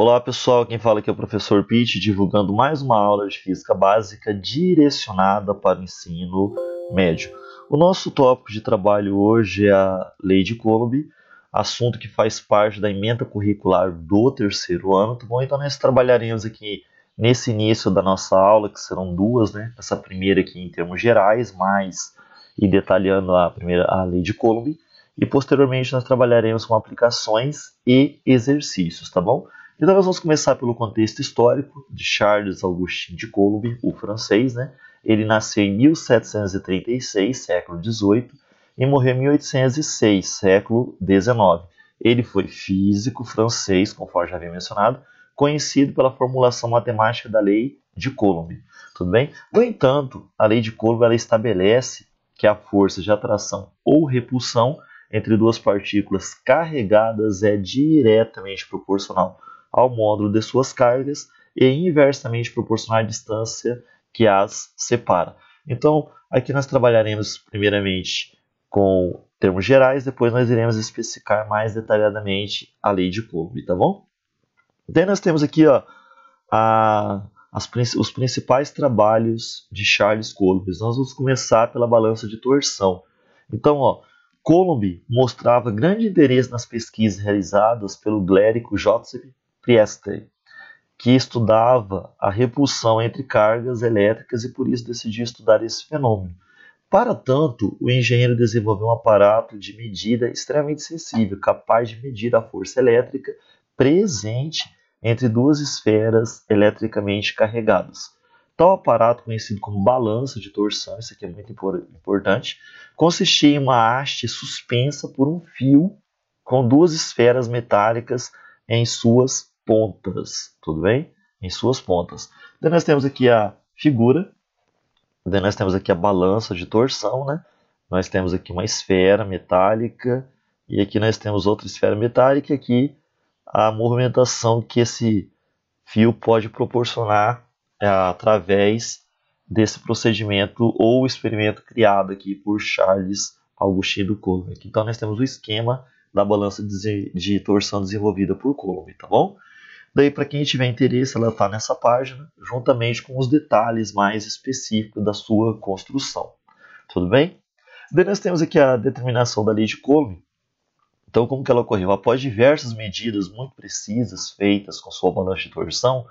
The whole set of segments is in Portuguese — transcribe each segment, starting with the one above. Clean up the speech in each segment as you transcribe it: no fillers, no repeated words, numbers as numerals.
Olá pessoal, quem fala aqui é o professor Pitt, divulgando mais uma aula de Física Básica direcionada para o ensino médio. O nosso tópico de trabalho hoje é a Lei de Coulomb, assunto que faz parte da ementa curricular do terceiro ano, tá bom? Então nós trabalharemos aqui nesse início da nossa aula, que serão duas, né? Essa primeira aqui em termos gerais, e detalhando a Lei de Coulomb, e posteriormente nós trabalharemos com aplicações e exercícios, tá bom? Então nós vamos começar pelo contexto histórico de Charles Augustin de Coulomb, o francês, né? Ele nasceu em 1736, século XVIII, e morreu em 1806, século XIX. Ele foi físico francês, conforme já havia mencionado, conhecido pela formulação matemática da lei de Coulomb. Tudo bem? No entanto, a lei de Coulomb ela estabelece que a força de atração ou repulsão entre duas partículas carregadas é diretamente proporcional ao módulo de suas cargas e inversamente proporcional à distância que as separa. Então, aqui nós trabalharemos primeiramente com termos gerais, depois nós iremos especificar mais detalhadamente a lei de Coulomb, tá bom? Daí nós temos aqui ó, os principais trabalhos de Charles Coulomb. Nós vamos começar pela balança de torção. Então, ó, Coulomb mostrava grande interesse nas pesquisas realizadas pelo clérigo Joseph Priestley, que estudava a repulsão entre cargas elétricas e por isso decidiu estudar esse fenômeno. Para tanto, o engenheiro desenvolveu um aparato de medida extremamente sensível, capaz de medir a força elétrica presente entre duas esferas eletricamente carregadas. Tal aparato, conhecido como balança de torção, isso aqui é muito importante, consistia em uma haste suspensa por um fio com duas esferas metálicas em suas pontas, tudo bem? Em suas pontas. Daí nós temos aqui a figura, daí nós temos aqui a balança de torção, né? Nós temos aqui uma esfera metálica e aqui nós temos outra esfera metálica e aqui a movimentação que esse fio pode proporcionar através desse procedimento ou experimento criado aqui por Charles Augustin de Coulomb. Então nós temos o esquema da balança de torção desenvolvida por Coulomb, tá bom? Daí para quem tiver interesse, ela está nessa página, juntamente com os detalhes mais específicos da sua construção. Tudo bem? Daí nós temos aqui a determinação da lei de Coulomb. Então, como que ela ocorreu? Após diversas medidas muito precisas feitas com sua balança de torção,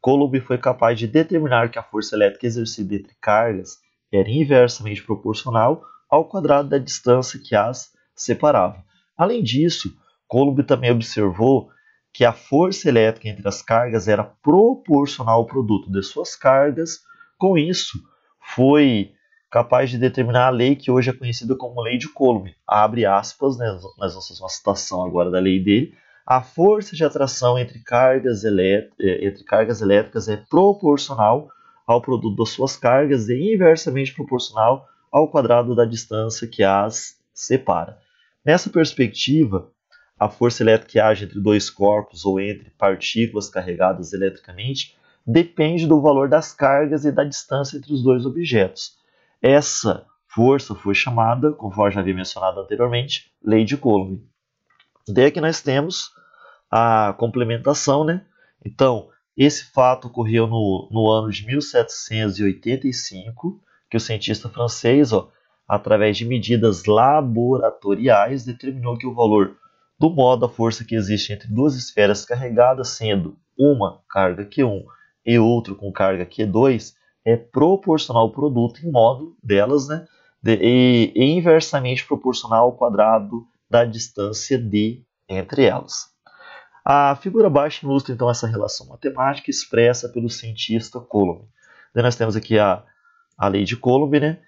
Coulomb foi capaz de determinar que a força elétrica exercida entre cargas era inversamente proporcional ao quadrado da distância que as separava. Além disso, Coulomb também observou que a força elétrica entre as cargas era proporcional ao produto de suas cargas. Com isso, foi capaz de determinar a lei que hoje é conhecida como Lei de Coulomb. Abre aspas, né? Nós vamos fazer uma citação agora da lei dele. A força de atração entre cargas elétricas é proporcional ao produto das suas cargas e inversamente proporcional ao quadrado da distância que as separa. Nessa perspectiva, a força elétrica que age entre dois corpos ou entre partículas carregadas eletricamente depende do valor das cargas e da distância entre os dois objetos. Essa força foi chamada, conforme já havia mencionado anteriormente, Lei de Coulomb. Daí aqui nós temos a complementação, né? Então, esse fato ocorreu no ano de 1785, que o cientista francês, através de medidas laboratoriais, determinou que o valor do modo da força que existe entre duas esferas carregadas, sendo uma carga Q1 e outra com carga Q2, é proporcional ao produto em modo delas, né? E inversamente proporcional ao quadrado da distância d entre elas. A figura abaixo ilustra então essa relação matemática expressa pelo cientista Coulomb. Daí nós temos aqui a lei de Coulomb, né?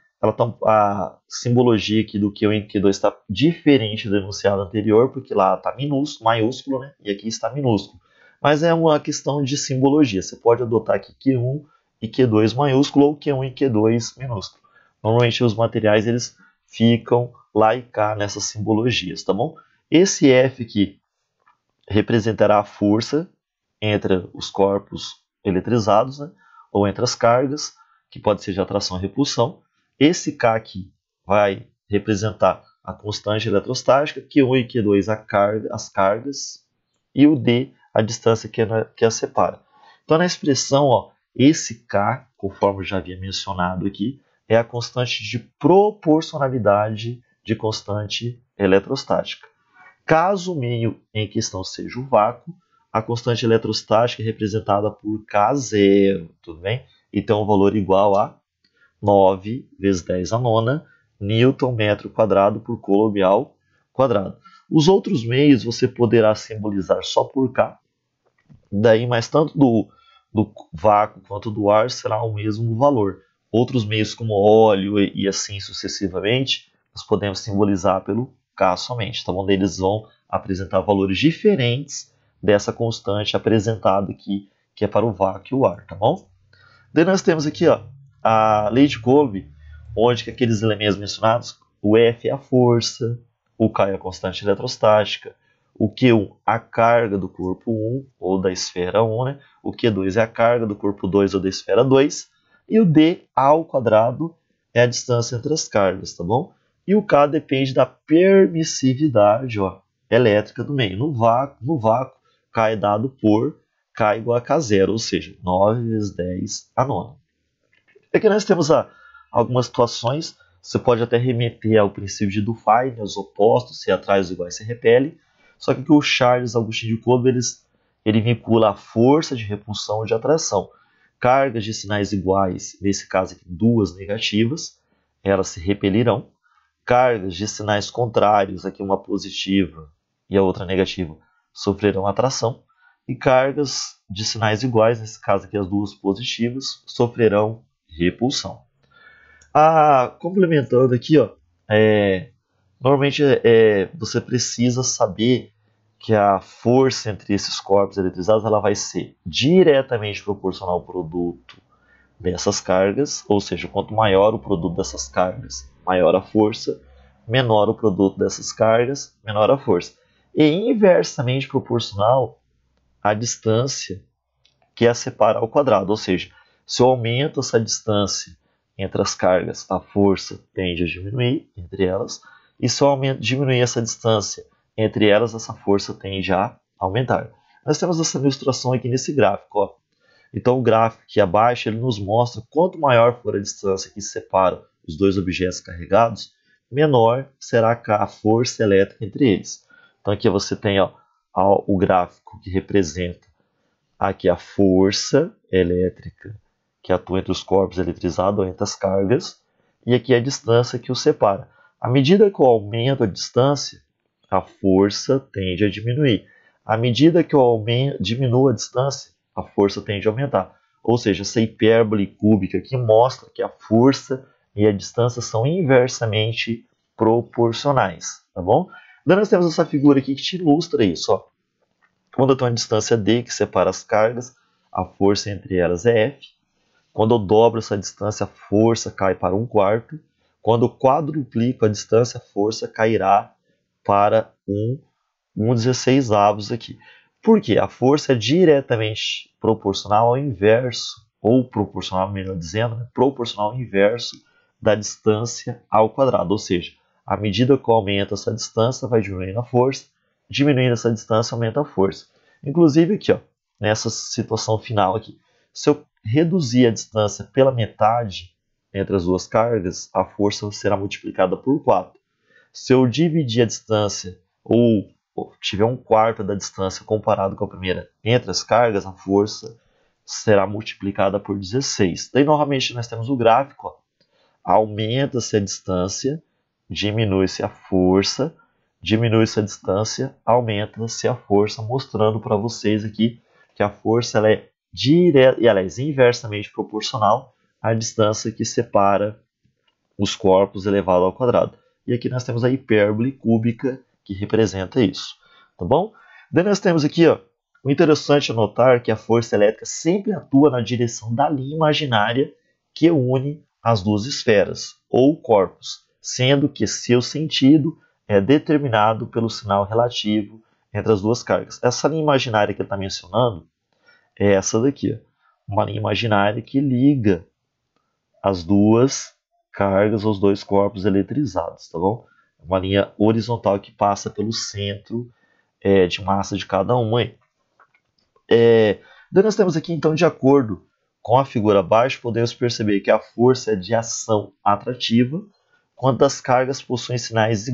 A simbologia aqui do Q1 e Q2 está diferente do enunciado anterior, porque lá está maiúsculo, né? E aqui está minúsculo. Mas é uma questão de simbologia. Você pode adotar aqui Q1 e Q2 maiúsculo ou Q1 e Q2 minúsculo. Normalmente os materiais eles ficam lá e cá nessas simbologias, tá bom? Esse F aqui representará a força entre os corpos eletrizados, né? Ou entre as cargas, que pode ser de atração e repulsão. Esse K aqui vai representar a constante eletrostática, Q1 e Q2 as cargas, e o D a distância que a separa. Então, na expressão, ó, esse K, conforme eu já havia mencionado aqui, é a constante de proporcionalidade de constante eletrostática. Caso o meio em questão seja o vácuo, a constante eletrostática é representada por K0, tudo bem? Então, o valor igual a 9 vezes 10 a nona Newton metro quadrado por Coulomb ao quadrado. Os outros meios você poderá simbolizar só por K, daí, mas tanto do vácuo quanto do ar será o mesmo valor. Outros meios como óleo e assim sucessivamente, nós podemos simbolizar pelo K somente, tá bom? Eles vão apresentar valores diferentes dessa constante apresentada aqui, que é para o vácuo e o ar, tá bom? Daí nós temos aqui, ó, a lei de Coulomb, onde que aqueles elementos mencionados, o F é a força, o K é a constante eletrostática, o Q1 a carga do corpo 1 ou da esfera 1, né? O Q2 é a carga do corpo 2 ou da esfera 2, e o D ao quadrado é a distância entre as cargas, tá bom? E o K depende da permissividade, ó, elétrica do meio. No vácuo, K é dado por K igual a K0, ou seja, 9 vezes 10 a nona. Aqui nós temos algumas situações, você pode até remeter ao princípio de Dufay, né, os opostos, se atrai os iguais se repele, só que o Charles Augustin de Coulomb ele vincula a força de repulsão e de atração. Cargas de sinais iguais, nesse caso aqui duas negativas, elas se repelirão. Cargas de sinais contrários, aqui uma positiva e a outra negativa, sofrerão atração. E cargas de sinais iguais, nesse caso aqui as duas positivas, sofrerão repulsão. Complementando aqui, ó, normalmente você precisa saber que a força entre esses corpos eletrizados ela vai ser diretamente proporcional ao produto dessas cargas, ou seja, quanto maior o produto dessas cargas, maior a força, menor o produto dessas cargas, menor a força. E inversamente proporcional à distância que a separa ao quadrado, ou seja, se eu aumento essa distância entre as cargas, a força tende a diminuir entre elas, e se eu diminuir essa distância entre elas, essa força tende a aumentar. Nós temos essa ilustração aqui nesse gráfico, ó. Então o gráfico aqui abaixo ele nos mostra quanto maior for a distância que separa os dois objetos carregados, menor será a força elétrica entre eles. Então aqui você tem, ó, o gráfico que representa aqui a força elétrica que atua entre os corpos eletrizados ou entre as cargas, e aqui a distância que os separa. À medida que eu aumento a distância, a força tende a diminuir. À medida que eu diminuo a distância, a força tende a aumentar. Ou seja, essa hipérbole cúbica aqui mostra que a força e a distância são inversamente proporcionais, tá bom? Daí nós temos essa figura aqui que te ilustra isso, ó. Quando eu tenho uma distância D que separa as cargas, a força entre elas é F. Quando eu dobro essa distância, a força cai para 1/4. Quando eu quadruplico a distância, a força cairá para 1/16 aqui. Por quê? A força é diretamente proporcional ao inverso, ou proporcional, melhor dizendo, né? Proporcional ao inverso da distância ao quadrado. Ou seja, à medida que eu aumento essa distância, vai diminuindo a força. Diminuindo essa distância, aumenta a força. Inclusive aqui, ó, nessa situação final aqui, se eu reduzir a distância pela metade entre as duas cargas, a força será multiplicada por 4. Se eu dividir a distância, ou tiver 1/4 da distância comparado com a primeira entre as cargas, a força será multiplicada por 16. Daí, novamente, nós temos o gráfico. Ó. Aumenta-se a distância, diminui-se a força, diminui-se a distância, aumenta-se a força, mostrando para vocês aqui que a força ela é inversamente proporcional à distância que separa os corpos elevado ao quadrado. E aqui nós temos a hipérbole cúbica que representa isso, tá bom? Daí nós temos aqui, ó, o interessante é notar que a força elétrica sempre atua na direção da linha imaginária que une as duas esferas, ou corpos, sendo que seu sentido é determinado pelo sinal relativo entre as duas cargas. Essa linha imaginária que ele está mencionando é essa daqui, ó, uma linha imaginária que liga as duas cargas, os dois corpos eletrizados, tá bom? Uma linha horizontal que passa pelo centro de massa de cada um aí. Daí nós temos aqui, então, de acordo com a figura abaixo, podemos perceber que a força é de ação atrativa, quando as cargas possuem sinais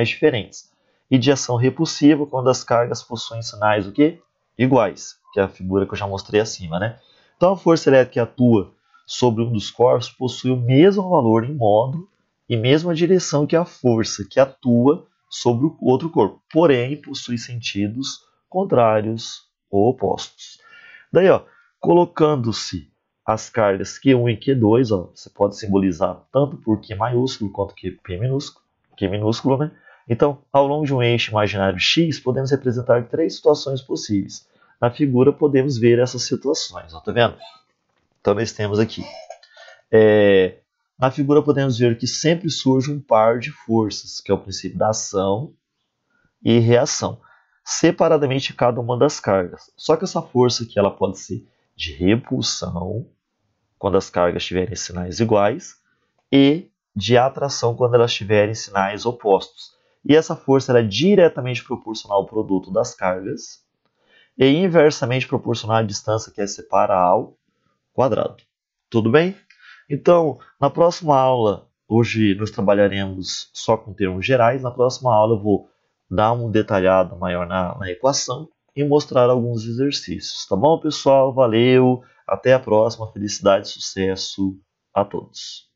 diferentes, e de ação repulsiva, quando as cargas possuem sinais o quê? Iguais, que é a figura que eu já mostrei acima, né? Então, a força elétrica que atua sobre um dos corpos possui o mesmo valor em modo e mesma direção que a força que atua sobre o outro corpo, porém possui sentidos contrários ou opostos. Daí, ó, colocando-se as cargas Q1 e Q2, ó, você pode simbolizar tanto por Q maiúsculo quanto Q minúsculo, né? Então, ao longo de um eixo imaginário X, podemos representar 3 situações possíveis. Na figura podemos ver essas situações, ó, tá vendo? Então, nós temos aqui. Na figura podemos ver que sempre surge um par de forças, que é o princípio da ação e reação, separadamente cada uma das cargas. Só que essa força aqui ela pode ser de repulsão, quando as cargas tiverem sinais iguais, e de atração quando elas tiverem sinais opostos. E essa força ela é diretamente proporcional ao produto das cargas e inversamente proporcional à distância que as separa ao quadrado. Tudo bem? Então, na próxima aula, hoje nós trabalharemos só com termos gerais. Na próxima aula eu vou dar um detalhado maior na equação e mostrar alguns exercícios. Tá bom, pessoal? Valeu! Até a próxima. Felicidade e sucesso a todos!